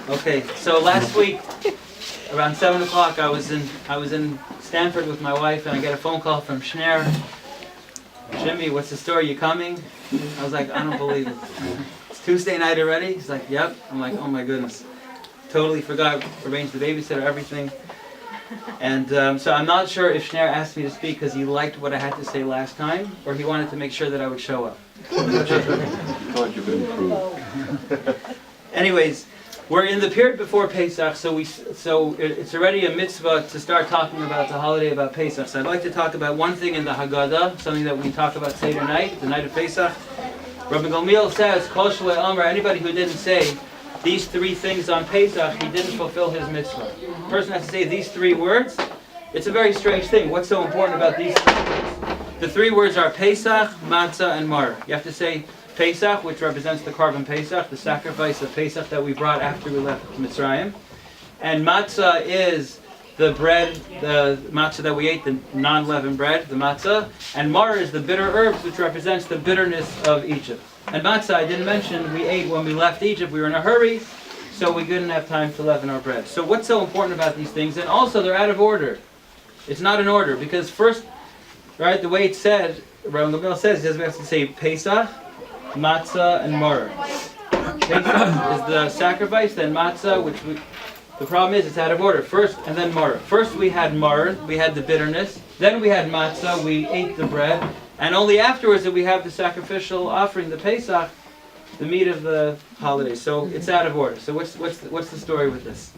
Okay, so last week around 7 o'clock I was in Stanford with my wife, and I get a phone call from Shner. Shimmy, what's the story? You coming? I was like, I don't believe it. It's Tuesday night already? He's like, yep. I'm like, oh my goodness. Totally forgot, arranged the babysitter, everything. And so I'm not sure if Shner asked me to speak because he liked what I had to say last time, or he wanted to make sure that I would show up. Thought you could improve. Anyways, we're in the period before Pesach, so it's already a mitzvah to start talking about the holiday, about Pesach. So I'd like to talk about one thing in the Haggadah, something that we talk about Seder night, the night of Pesach. Rabbi Gamliel says, Kol Shalei Omer, anybody who didn't say these three things on Pesach, he didn't fulfill his mitzvah. The person has to say these three words. It's a very strange thing. What's so important about these three words? The three words are Pesach, Matzah, and Mar. You have to say Pesach, which represents the Korban Pesach, the sacrifice of Pesach that we brought after we left Mitzrayim. And Matzah is the bread, the matzah that we ate, the non-leavened bread, the matzah. And Mar is the bitter herbs, which represents the bitterness of Egypt. And matzah, I didn't mention, we ate when we left Egypt. We were in a hurry, so we didn't have time to leaven our bread. So what's so important about these things? And also, they're out of order. It's not in order, because first, right, the way it's said, Rabbi Gamliel says, we have to say Pesach, Matzah, and Mar. Pesach is the sacrifice, then Matzah, the problem is it's out of order. First, and then Mar. First we had Mar, we had the bitterness. Then we had Matzah, we ate the bread. And only afterwards did we have the sacrificial offering, the Pesach, the meat of the holiday. So it's out of order. So what's the story with this?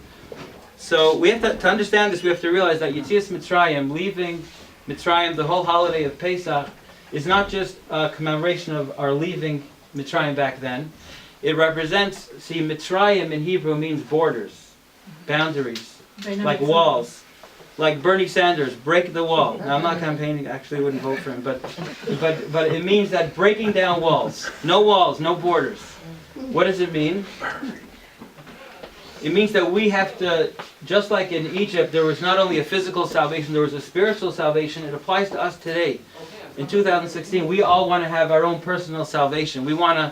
So we have to understand this, we have to realize that Yetzias Mitzrayim, leaving Mitzrayim, the whole holiday of Pesach, is not just a commemoration of our leaving Mitzrayim back then. It represents, see, Mitzrayim in Hebrew means borders, boundaries, like walls. Like Bernie Sanders, break the wall. Now I'm not campaigning, actually wouldn't vote for him, but it means that breaking down walls. No walls, no borders. What does it mean? It means that we have to, just like in Egypt, there was not only a physical salvation, there was a spiritual salvation. It applies to us today. In 2016, we all want to have our own personal salvation. We want to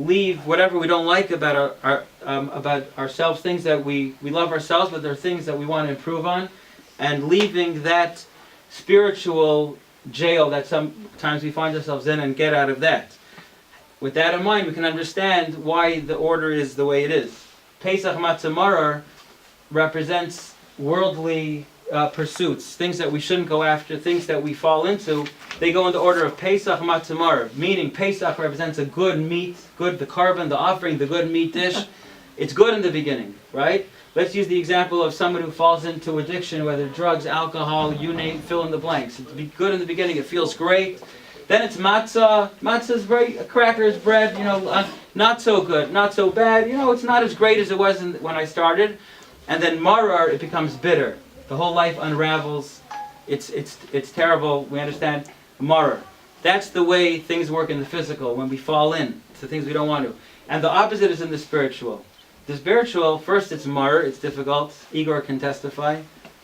leave whatever we don't like about about ourselves, things that we love ourselves, but there are things that we want to improve on, and leaving that spiritual jail that sometimes we find ourselves in and get out of that. With that in mind, we can understand why the order is the way it is. Pesach Matzah Marar represents worldly pursuits, things that we shouldn't go after, things that we fall into. They go in the order of Pesach Matzah Marar, meaning Pesach represents a good meat, the korban, the offering, the good meat dish. It's good in the beginning, right? Let's use the example of someone who falls into addiction, whether drugs, alcohol, you name, fill in the blanks. It's good in the beginning, it feels great. Then it's matzah. Matzah is great, crackers, bread, not so good, not so bad. It's not as great as it was when I started. And then marar, it becomes bitter. The whole life unravels. It's terrible. We understand marar. That's the way things work in the physical when we fall in to things we don't want to. And the opposite is in the spiritual. The spiritual, first it's mar, it's difficult. Igor can testify.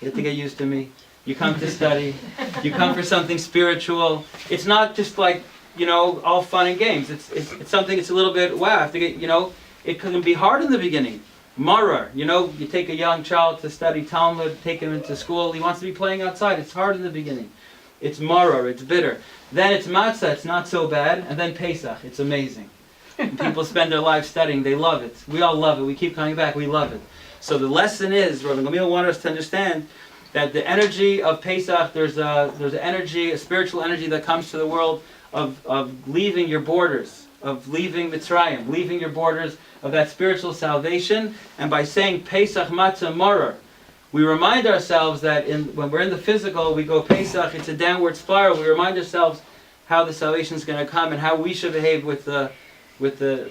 You have to get used to me. You come to study. You come for something spiritual. It's not just like, all fun and games. It's something, it's a little bit, wow, I have to get, it can be hard in the beginning. Marar, you take a young child to study Talmud, take him into school, he wants to be playing outside. It's hard in the beginning. It's marar, it's bitter. Then it's matzah, it's not so bad. And then Pesach, it's amazing. And people spend their lives studying, they love it. We all love it, we keep coming back, we love it. So the lesson is, Rabbi Gamliel wanted us to understand that the energy of Pesach, there's an energy, a spiritual energy that comes to the world of leaving your borders, of leaving Mitzrayim, leaving your borders of that spiritual salvation. And by saying Pesach Matzah Marar, we remind ourselves that when we're in the physical, we go Pesach, it's a downward spiral. We remind ourselves how the salvation is going to come and how we should behave with the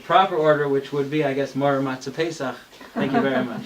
proper order, which would be, I guess, Marar Matzah Pesach. Thank you very much.